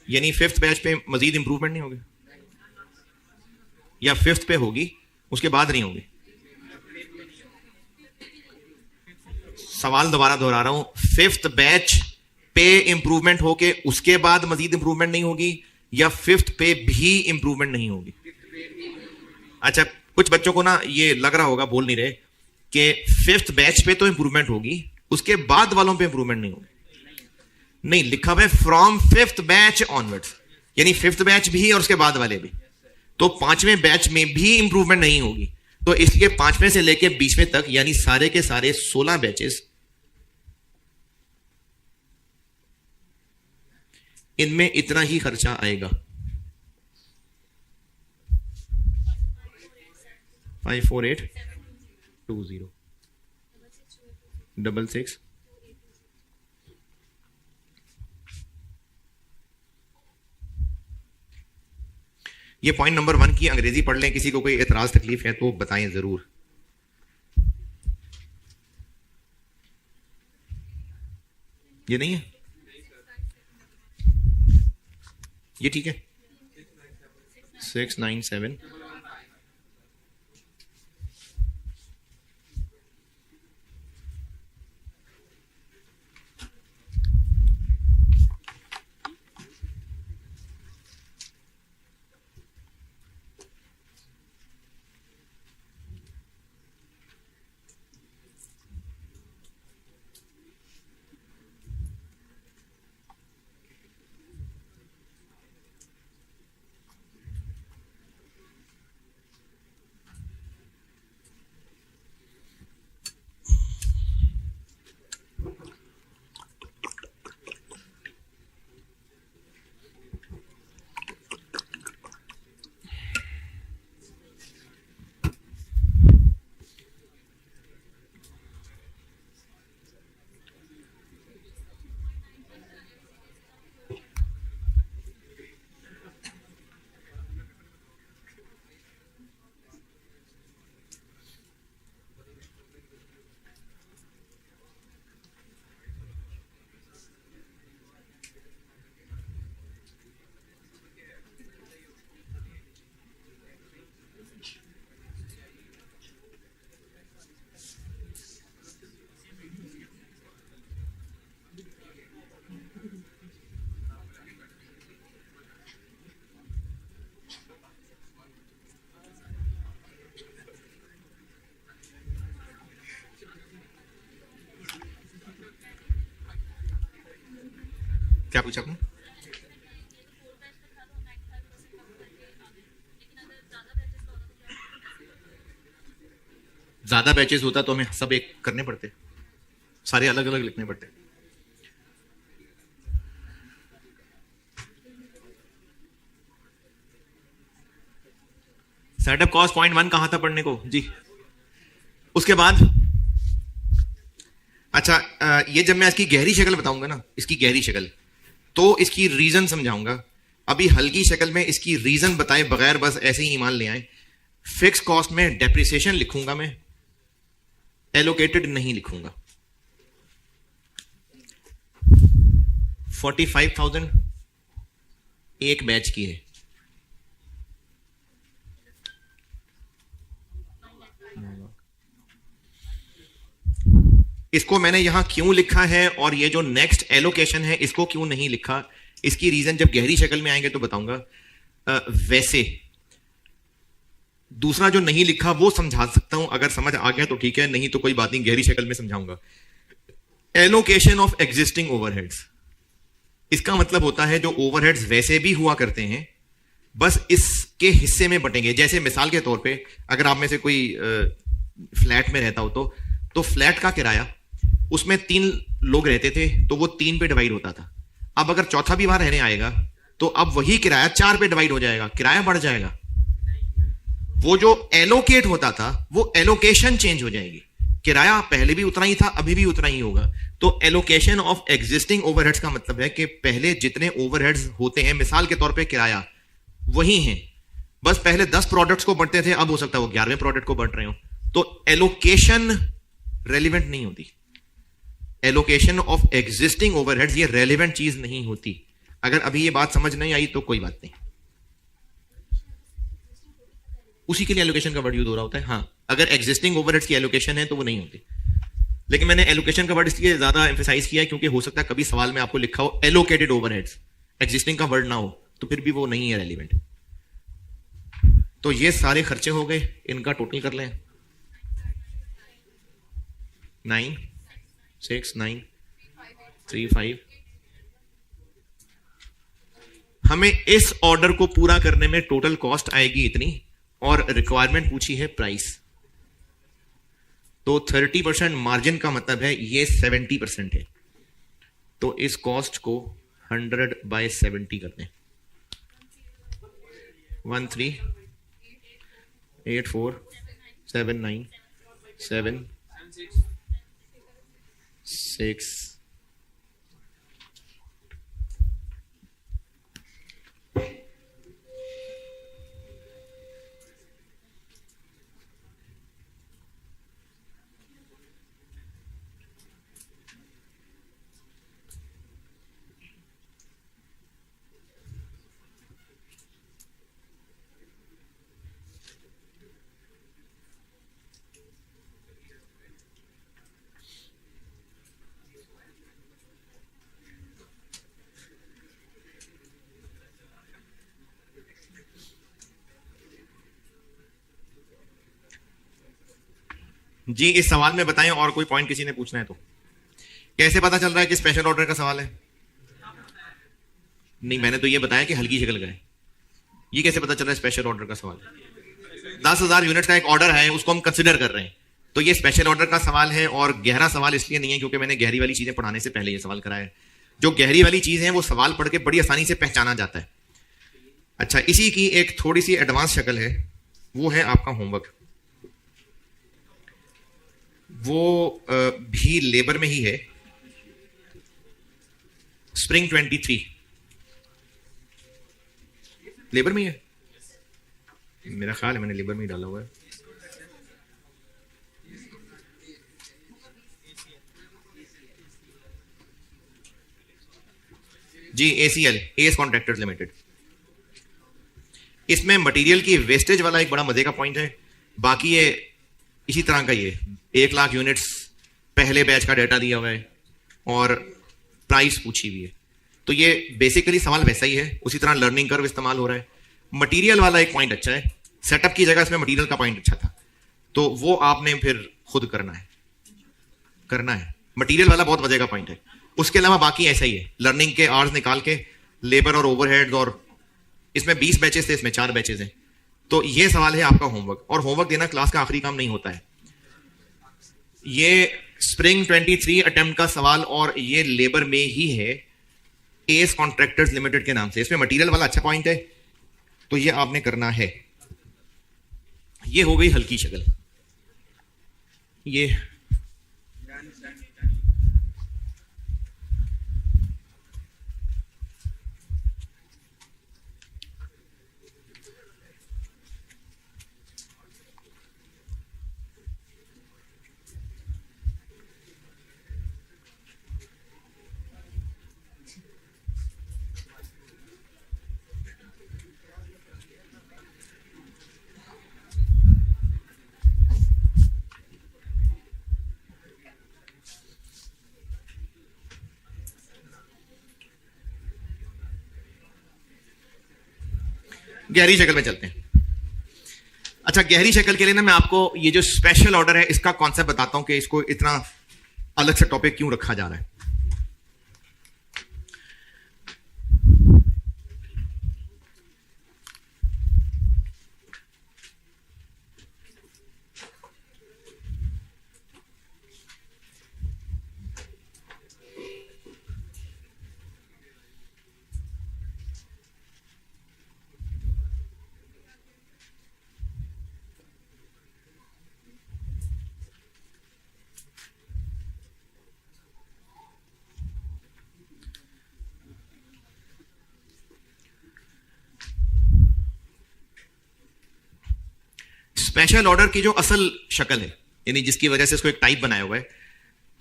[SPEAKER 1] यानी फिफ्थ बैच पे मजीद इंप्रूवमेंट नहीं होगी, या फिफ्थ पे होगी उसके बाद नहीं होगी? सवाल दोबारा दोहरा रहा हूं, फिफ्थ बैच पे इंप्रूवमेंट होके उसके बाद मजीद इंप्रूवमेंट नहीं होगी, या फिफ्थ पे भी इंप्रूवमेंट नहीं होगी? अच्छा, कुछ बच्चों को ना ये लग रहा होगा, बोल नहीं रहे, कि फिफ्थ बैच पे तो इंप्रूवमेंट होगी, उसके बाद वालों पे इंप्रूवमेंट नहीं होगी। नहीं, लिखा हुआ है फ्रॉम फिफ्थ बैच ऑनवर्ड्स, यानी फिफ्थ बैच भी और उसके बाद वाले भी, तो पांचवें बैच में भी इंप्रूवमेंट नहीं होगी, तो इसलिए पांचवें से लेकर 20वें तक यानी सारे के सारे 16 बैचेस, इनमें इतना ही खर्चा आएगा। 54820 66। ये पॉइंट नंबर 1 की अंग्रेजी पढ़ लें, किसी को कोई एतराज तकलीफ है तो बताएं जरूर। ये नहीं है, ये ठीक है। 697। क्या पूछा आपने? ज्यादा बैचेस होता तो हमें सब एक करने पड़ते, सारे अलग अलग लिखने पड़ते। सेटअप कॉस्ट पॉइंट 1 कहां था पढ़ने को जी? उसके बाद अच्छा, ये जब मैं इसकी गहरी शक्ल बताऊंगा ना, इसकी गहरी शक्ल, तो इसकी रीजन समझाऊंगा। अभी हल्की शक्ल में इसकी रीजन बताए बगैर बस ऐसे ही ईमान ले आए। फिक्स कॉस्ट में डेप्रिसिएशन लिखूंगा मैं, एलोकेटेड नहीं लिखूंगा। 45,000 एक बैच की है। इसको मैंने यहां क्यों लिखा है और ये जो नेक्स्ट एलोकेशन है इसको क्यों नहीं लिखा, इसकी रीजन जब गहरी शक्ल में आएंगे तो बताऊंगा। वैसे दूसरा जो नहीं लिखा वो समझा सकता हूं, अगर समझ आ गया तो ठीक है, नहीं तो कोई बात नहीं, गहरी शक्ल में समझाऊंगा। एलोकेशन ऑफ एग्जिस्टिंग ओवरहेड्स, इसका मतलब होता है जो ओवरहेड्स वैसे भी हुआ करते हैं बस इसके हिस्से में बटेंगे। जैसे मिसाल के तौर पे अगर आप में से कोई फ्लैट में रहता हो तो फ्लैट का किराया, उसमें 3 लोग रहते थे तो वो 3 पे डिवाइड होता था। अब अगर चौथा भी वहां रहने आएगा तो अब वही किराया 4 पे डिवाइड हो जाएगा, किराया बढ़ जाएगा। वो जो एलोकेट होता था वो एलोकेशन चेंज हो जाएगी। किराया पहले भी उतना ही था, अभी भी उतना ही होगा। तो एलोकेशन ऑफ एग्जिस्टिंग ओवरहेड्स का मतलब है कि पहले जितने ओवरहेड्स होते हैं, मिसाल के तौर पे किराया वही है, बस पहले 10 प्रोडक्ट्स को बढ़ते थे, अब हो सकता है वो 11वें प्रोडक्ट को बढ़ रहे हो। तो एलोकेशन रेलिवेंट नहीं होती। एलोकेशन ऑफ एग्जिस्टिंग ओवरहेड्स ये रेलिवेंट चीज नहीं होती। अगर अभी ये बात समझ नहीं आई तो कोई बात नहीं, उसी के लिए एलोकेशन का वर्ड यूज हो रहा होता है। हाँ, अगर एग्जिस्टिंग ओवरहेड्स की एलोकेशन है तो वो नहीं होती। लेकिन मैंने एलोकेशन का वर्ड इसलिए ज्यादा एम्फेसाइज किया है क्योंकि हो सकता है कभी सवाल में आपको लिखा हो एलोकेटेड ओवरहेड्स, एग्जिस्टिंग का वर्ड ना हो तो फिर भी वो नहीं है रेलिवेंट। तो ये सारे खर्चे हो गए, इनका टोटल कर लें। 9 6 9 3 5। हमें इस ऑर्डर को पूरा करने में टोटल कॉस्ट आएगी इतनी, और रिक्वायरमेंट पूछी है प्राइस। तो 30% मार्जिन का मतलब है ये 70% है। तो इस कॉस्ट को 100/70 कर दें। 13 8 4 7 9 7 6 जी। इस सवाल में बताएं और कोई पॉइंट किसी ने पूछना है तो। कैसे पता चल रहा है कि स्पेशल ऑर्डर का सवाल है? नहीं, मैंने तो ये बताया कि हल्की शक्ल का है। ये कैसे पता चल रहा है स्पेशल ऑर्डर का सवाल? 10,000 यूनिट्स का एक ऑर्डर है, उसको हम कंसिडर कर रहे हैं, तो ये स्पेशल ऑर्डर का सवाल है। और गहरा सवाल इसलिए नहीं है क्योंकि मैंने गहरी वाली चीजें पढ़ाने से पहले ये सवाल कराया है। जो गहरी वाली चीज है वो सवाल पढ़ के बड़ी आसानी से पहचाना जाता है। अच्छा, इसी की एक थोड़ी सी एडवांस शक्ल है, वो है आपका होमवर्क। वो भी लेबर में ही है, स्प्रिंग 23 लेबर में ही है। मेरा ख्याल है मैंने लेबर में ही डाला हुआ है। जी, ACL, एस कॉन्ट्रैक्टर्स लिमिटेड। इसमें मटेरियल की वेस्टेज वाला एक बड़ा मजे का पॉइंट है। बाकी ये इसी तरह का, ये 1 लाख यूनिट्स पहले बैच का डाटा दिया हुआ है और प्राइस पूछी हुई है। तो ये बेसिकली सवाल वैसा ही है, उसी तरह लर्निंग कर्व इस्तेमाल हो रहा है। मटेरियल वाला एक पॉइंट अच्छा है, सेटअप की जगह इसमें मटेरियल का पॉइंट अच्छा था, तो वो आपने फिर खुद करना है। मटेरियल वाला बहुत मजे का पॉइंट है। उसके अलावा बाकी ऐसा ही है, लर्निंग के आवर्स निकाल के लेबर और ओवरहेड्स, और इसमें 20 बैचेस थे, इसमें 4 बैचेस हैं। तो ये सवाल है आपका होमवर्क, और होमवर्क देना क्लास का आखिरी काम नहीं होता है। ये स्प्रिंग 23 अटेम्प्ट का सवाल, और ये लेबर में ही है, एस कॉन्ट्रैक्टर्स लिमिटेड के नाम से। इसमें मटेरियल वाला अच्छा पॉइंट है, तो ये आपने करना है। ये हो गई हल्की शक्ल। ये गहरी शक्ल में चलते हैं। अच्छा, गहरी शक्ल के लिए ना मैं आपको ये जो स्पेशल ऑर्डर है इसका कॉन्सेप्ट बताता हूं कि इसको इतना अलग से टॉपिक क्यों रखा जा रहा है। स्पेशल ऑर्डर की जो असल शक्ल है, यानी जिसकी वजह से इसको एक टाइप बनाया हुआ है,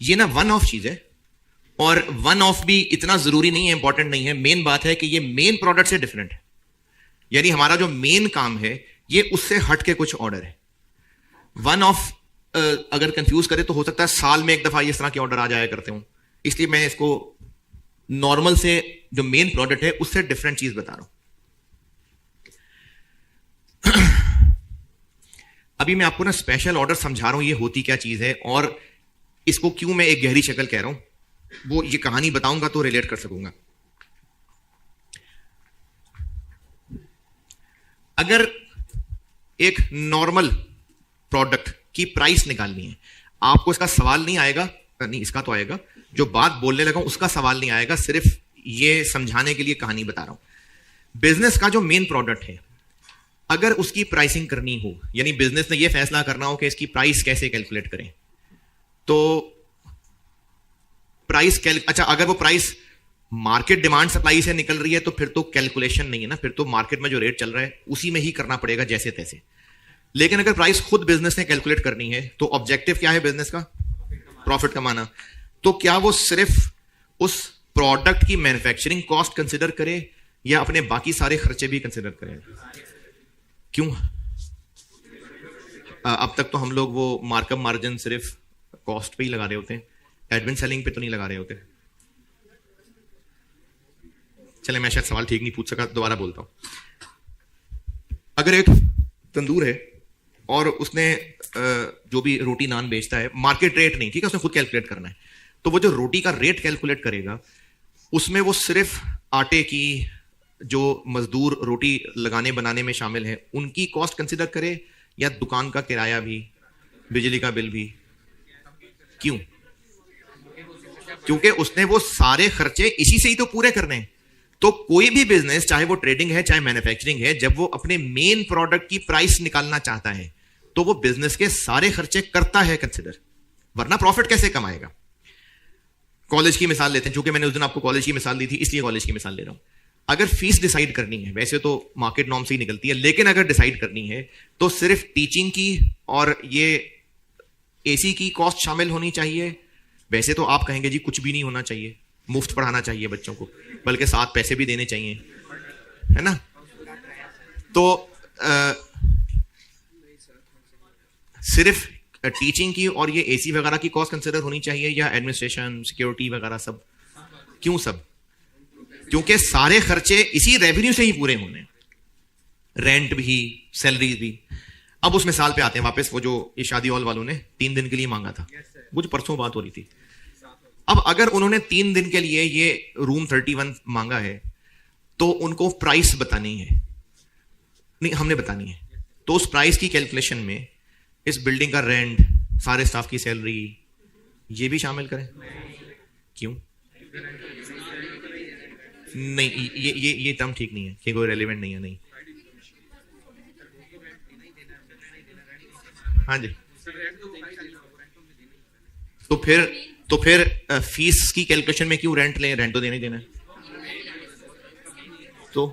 [SPEAKER 1] ये ना वन ऑफ चीज है। और वन ऑफ भी इतना जरूरी नहीं है, इंपॉर्टेंट नहीं है। मेन बात है कि ये मेन प्रोडक्ट से डिफरेंट है, यानी हमारा जो मेन काम है ये उससे हट के कुछ ऑर्डर है। वन ऑफ अगर कंफ्यूज करे तो हो सकता है साल में एक दफा इस तरह के ऑर्डर आ जाया करते हूं, इसलिए मैं इसको नॉर्मल से जो मेन प्रोडक्ट है उससे डिफरेंट चीज बता रहा हूं। अभी मैं आपको ना स्पेशल ऑर्डर समझा रहा हूं ये होती क्या चीज है, और इसको क्यों मैं एक गहरी शक्ल कह रहा हूं वो ये कहानी बताऊंगा तो रिलेट कर सकूंगा। अगर एक नॉर्मल प्रोडक्ट की प्राइस निकालनी है, आपको इसका सवाल नहीं आएगा, नहीं इसका तो आएगा, जो बात बोलने लगा उसका सवाल नहीं आएगा, सिर्फ ये समझाने के लिए कहानी बता रहा हूं। बिजनेस का जो मेन प्रोडक्ट है, अगर उसकी प्राइसिंग करनी हो, यानी बिजनेस ने यह फैसला करना हो कि इसकी प्राइस कैसे कैलकुलेट करें, तो अच्छा, अगर वो प्राइस मार्केट डिमांड सप्लाई से निकल रही है तो फिर तो कैलकुलेशन नहीं है ना, फिर तो मार्केट में जो रेट चल रहा है उसी में ही करना पड़ेगा जैसे तैसे। लेकिन अगर प्राइस खुद बिजनेस ने कैलकुलेट करनी है तो ऑब्जेक्टिव क्या है बिजनेस का? प्रॉफिट कमाना। तो क्या वो सिर्फ उस प्रोडक्ट की मैन्युफैक्चरिंग कॉस्ट कंसिडर करे या अपने बाकी सारे खर्चे भी कंसिडर करें? क्यों? अब तक तो हम लोग वो मार्कअप मार्जिन सिर्फ कॉस्ट पे ही लगा रहे होते हैं, एडमिन सेलिंग पे तो नहीं लगा रहे होते। चले, मैं शायद सवाल ठीक नहीं पूछ सका, दोबारा बोलता हूं। अगर एक तंदूर है और उसने जो भी रोटी नान बेचता है, मार्केट रेट नहीं, ठीक है, उसने खुद कैलकुलेट करना है, तो वो जो रोटी का रेट कैलकुलेट करेगा उसमें वो सिर्फ आटे की जो मजदूर रोटी लगाने बनाने में शामिल है उनकी कॉस्ट कंसिडर करे या दुकान का किराया भी, बिजली का बिल भी? क्यों? क्योंकि उसने वो सारे खर्चे इसी से ही तो पूरे करने हैं। तो कोई भी बिजनेस, चाहे वो ट्रेडिंग है चाहे मैन्युफैक्चरिंग है, जब वो अपने मेन प्रोडक्ट की प्राइस निकालना चाहता है तो वो बिजनेस के सारे खर्चे करता है कंसिडर, वरना प्रॉफिट कैसे कमाएगा? कॉलेज की मिसाल लेते हैं, चूंकि मैंने उस दिन आपको कॉलेज की मिसाल दी थी इसलिए कॉलेज की मिसाल ले रहा हूं। अगर फीस डिसाइड करनी है, वैसे तो मार्केट नॉर्म से ही निकलती है, लेकिन अगर डिसाइड करनी है तो सिर्फ टीचिंग की और ये एसी की कॉस्ट शामिल होनी चाहिए? वैसे तो आप कहेंगे जी कुछ भी नहीं होना चाहिए, मुफ्त पढ़ाना चाहिए बच्चों को, बल्कि साथ पैसे भी देने चाहिए, है ना? तो सिर्फ टीचिंग की और ये एसी वगैरह की कॉस्ट कंसिडर होनी चाहिए या एडमिनिस्ट्रेशन, सिक्योरिटी वगैरह सब? क्यों सब? क्योंकि सारे खर्चे इसी रेवेन्यू से ही पूरे होने, रेंट भी, सैलरीज भी। अब उस मिसाल पे आते हैं वापस, वो जो ये शादी हॉल वालों ने 3 दिन के लिए मांगा था, वो जो परसों बात हो रही थी। अब अगर उन्होंने 3 दिन के लिए ये रूम 31 मांगा है तो उनको प्राइस बतानी है, नहीं हमने बतानी है, तो उस प्राइस की कैलकुलेशन में इस बिल्डिंग का रेंट, सारे स्टाफ की सैलरी, ये भी शामिल करें। क्यों नहीं, ये टर्म ठीक नहीं है कि कोई रेलिवेंट नहीं है। नहीं, हाँ जी, तो फिर फीस की कैलकुलेशन में क्यों रेंट लें? रेंट तो देना ही देना है। तो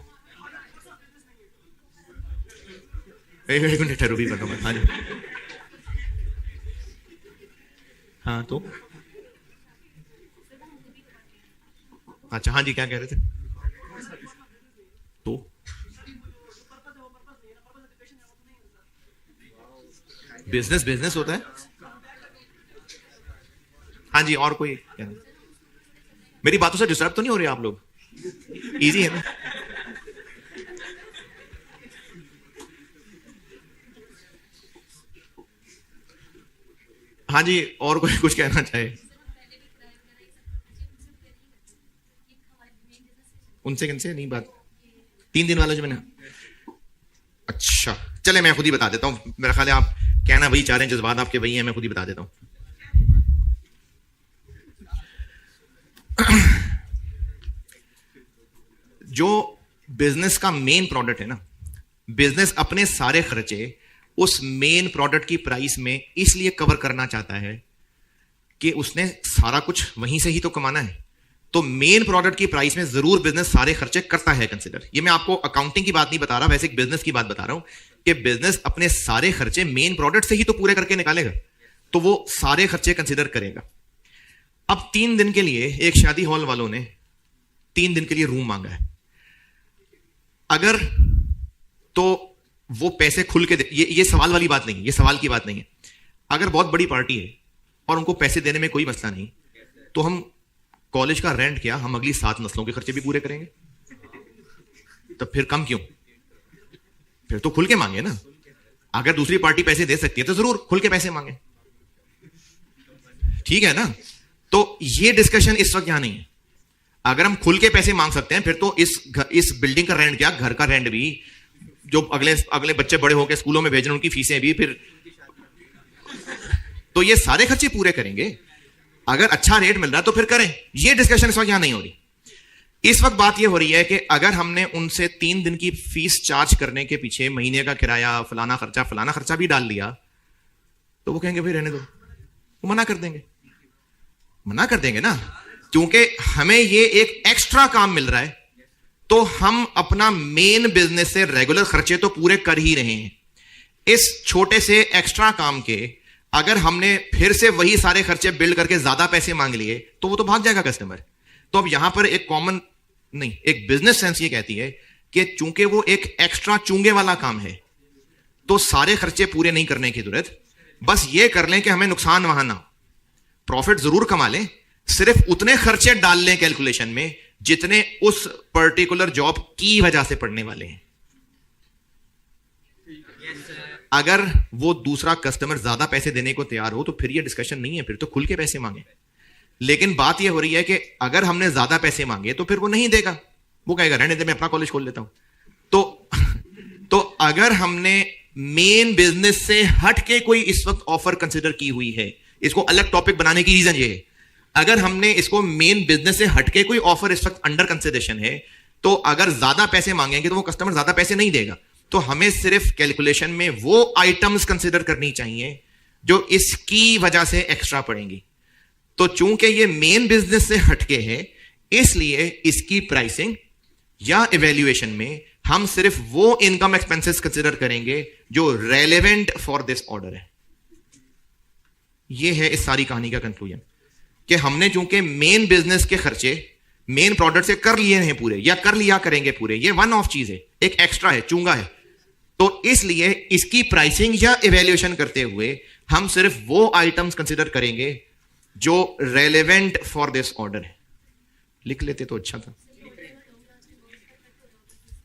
[SPEAKER 1] एक मिनट ठहरो भी बताऊंगा। हाँ जी, हाँ तो अच्छा, हाँ जी, क्या कह रहे थे? तो बिजनेस बिजनेस होता है। हाँ जी, और कोई क्या नहीं? मेरी बातों से डिस्टर्ब तो नहीं हो रही आप लोग? इजी है ना? हाँ जी, और कोई कुछ कहना चाहे? उनसे किनसे नहीं बात? 3 दिन वाला जो मैंने, अच्छा चले मैं खुद ही बता देता हूं। मेरा ख्याल है आप कहना वही चाह रहे हैं, जज्बात आपके वही हैं, मैं खुद ही बता देता हूं। जो बिजनेस का मेन प्रोडक्ट है ना, बिजनेस अपने सारे खर्चे उस मेन प्रोडक्ट की प्राइस में इसलिए कवर करना चाहता है कि उसने सारा कुछ वहीं से ही तो कमाना है। तो मेन प्रोडक्ट की प्राइस में जरूर बिजनेस सारे खर्चे करता है कंसिडर। ये मैं आपको अकाउंटिंग की बात नहीं बता रहा, वैसे एक बिजनेस की बात बता रहा हूं कि बिजनेस अपने सारे खर्चे मेन प्रोडक्ट से ही तो पूरे करके निकालेगा, तो वो सारे खर्चे कंसिडर करेगा। अब 3 दिन के लिए एक शादी हॉल वालों ने 3 दिन के लिए रूम मांगा है, अगर तो वो पैसे खुल के ये सवाल वाली बात नहीं है, ये सवाल की बात नहीं है। अगर बहुत बड़ी पार्टी है और उनको पैसे देने में कोई मसला नहीं, तो हम कॉलेज का रेंट क्या, हम अगली 7 नस्लों के खर्चे भी पूरे करेंगे। तब फिर कम क्यों? फिर तो खुल के मांगे ना। अगर दूसरी पार्टी पैसे दे सकती है तो जरूर खुल के पैसे मांगे, ठीक है ना? तो ये डिस्कशन इस वक्त यहां नहीं है। अगर हम खुल के पैसे मांग सकते हैं फिर तो इस बिल्डिंग का रेंट क्या, घर का रेंट भी, जो अगले बच्चे बड़े होकर स्कूलों में भेजने उनकी फीसें भी, फिर तो ये सारे खर्चे पूरे करेंगे। अगर अच्छा रेट मिल रहा है तो फिर करें। ये डिस्कशन इस वक्त यहां नहीं हो रही। इस वक्त बात यह हो रही है कि अगर हमने उनसे 3 दिन की फीस चार्ज करने के पीछे महीने का किराया, फलाना खर्चा भी डाल दिया, तो वो कहेंगे भाई रहने दो, वो मना कर देंगे ना, क्योंकि हमें ये एक एक्स्ट्रा काम मिल रहा है, तो हम अपना मेन बिजनेस से रेगुलर खर्चे तो पूरे कर ही रहे हैं। इस छोटे से एक्स्ट्रा काम के अगर हमने फिर से वही सारे खर्चे बिल्ड करके ज्यादा पैसे मांग लिए तो वो तो भाग जाएगा कस्टमर। तो अब यहां पर एक कॉमन नहीं, एक बिजनेस सेंस ये कहती है कि चूंकि वो एक एक्स्ट्रा चूंगे वाला काम है, तो सारे खर्चे पूरे नहीं करने की जरूरत, बस ये कर लें कि हमें नुकसान वहां ना, प्रॉफिट जरूर कमा लें, सिर्फ उतने खर्चे डाल लें कैलकुलेशन में जितने उस पर्टिकुलर जॉब की वजह से पड़ने वाले हैं। अगर वो दूसरा कस्टमर ज्यादा पैसे देने को तैयार हो तो फिर ये डिस्कशन नहीं है, फिर तो खुल के पैसे मांगे। लेकिन बात ये हो रही है कि अगर हमने ज्यादा पैसे मांगे तो फिर वो नहीं देगा, वो कहेगा रहने दे, मैं अपना कॉलेज खोल लेता हूं। तो अगर हमने मेन बिजनेस से हट के कोई इस वक्त ऑफर कंसिडर की हुई है, इसको अलग टॉपिक बनाने की रीजन ये है, अगर हमने इसको मेन बिजनेस से हटके कोई ऑफर इस वक्त अंडर कंसिडरेशन है, तो अगर ज्यादा पैसे मांगेंगे तो वो कस्टमर ज्यादा पैसे नहीं देगा। तो हमें सिर्फ कैलकुलेशन में वो आइटम्स कंसिडर करनी चाहिए जो इसकी वजह से एक्स्ट्रा पड़ेंगी। तो चूंकि ये मेन बिजनेस से हटके है, इसलिए इसकी प्राइसिंग या इवैल्यूएशन में हम सिर्फ वो इनकम एक्सपेंसेस कंसिडर करेंगे जो रेलेवेंट फॉर दिस ऑर्डर है। ये है इस सारी कहानी का कंक्लूजन कि हमने चूंकि मेन बिजनेस के खर्चे मेन प्रोडक्ट से कर लिए हैं पूरे, या कर लिया करेंगे पूरे, ये वन ऑफ चीज है, एक एक्स्ट्रा है, चूंगा है, तो इसलिए इसकी प्राइसिंग या इवैल्यूएशन करते हुए हम सिर्फ वो आइटम्स कंसिडर करेंगे जो रेलेवेंट फॉर दिस ऑर्डर है। लिख लेते तो अच्छा था।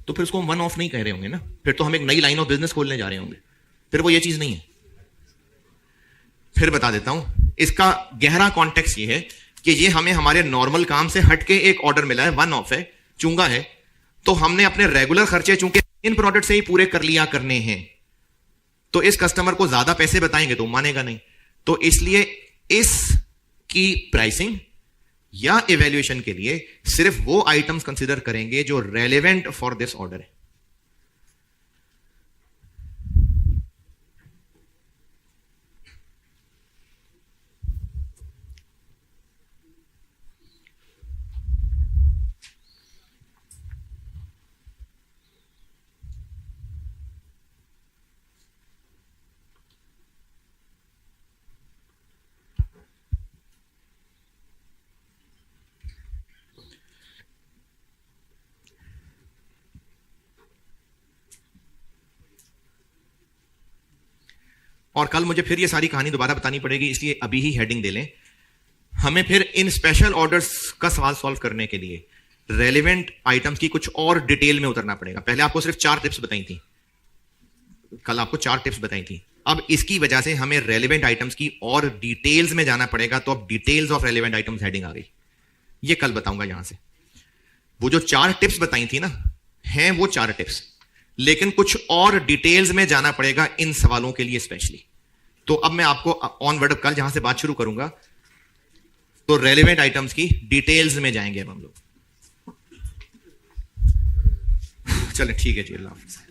[SPEAKER 1] तो फिर उसको हम वन ऑफ नहीं कह रहे होंगे ना, फिर तो हम एक नई लाइन ऑफ बिजनेस खोलने जा रहे होंगे, फिर वो ये चीज नहीं है। फिर बता देता हूं, इसका गहरा कॉन्टेक्स्ट ये है कि ये हमें हमारे नॉर्मल काम से हटके एक ऑर्डर मिला है, वन ऑफ है, चुंगा है, तो हमने अपने रेगुलर खर्चे चूंकि इन प्रोडक्ट से ही पूरे कर लिया करने हैं, तो इस कस्टमर को ज्यादा पैसे बताएंगे तो मानेगा नहीं। तो इसलिए इसकी प्राइसिंग या इवैल्यूएशन के लिए सिर्फ वो आइटम्स कंसीडर करेंगे जो रेलेवेंट फॉर दिस ऑर्डर है। और कल मुझे फिर ये सारी कहानी दोबारा बतानी पड़ेगी, इसलिए अभी ही हेडिंग दे लें। हमें फिर इन स्पेशल ऑर्डर्स का सवाल सॉल्व करने के लिए रेलेवेंट आइटम्स की कुछ और डिटेल में उतरना पड़ेगा। पहले आपको सिर्फ 4 टिप्स बताई थी, कल आपको 4 टिप्स बताई थी। अब इसकी वजह से हमें रेलेवेंट आइटम्स की और डिटेल्स में जाना पड़ेगा। तो अब details of relevant items heading आ गई, ये कल बताऊंगा यहां से। वो जो 4 टिप्स बताई थी ना, हैं वो 4 टिप्स, लेकिन कुछ और डिटेल्स में जाना पड़ेगा इन सवालों के लिए स्पेशली। तो अब मैं आपको ऑनवर्ड कल जहां से बात शुरू करूंगा, तो रेलेवेंट आइटम्स की डिटेल्स में जाएंगे अब हम लोग। चलें ठीक है जी, अल्लाह हाफिज़।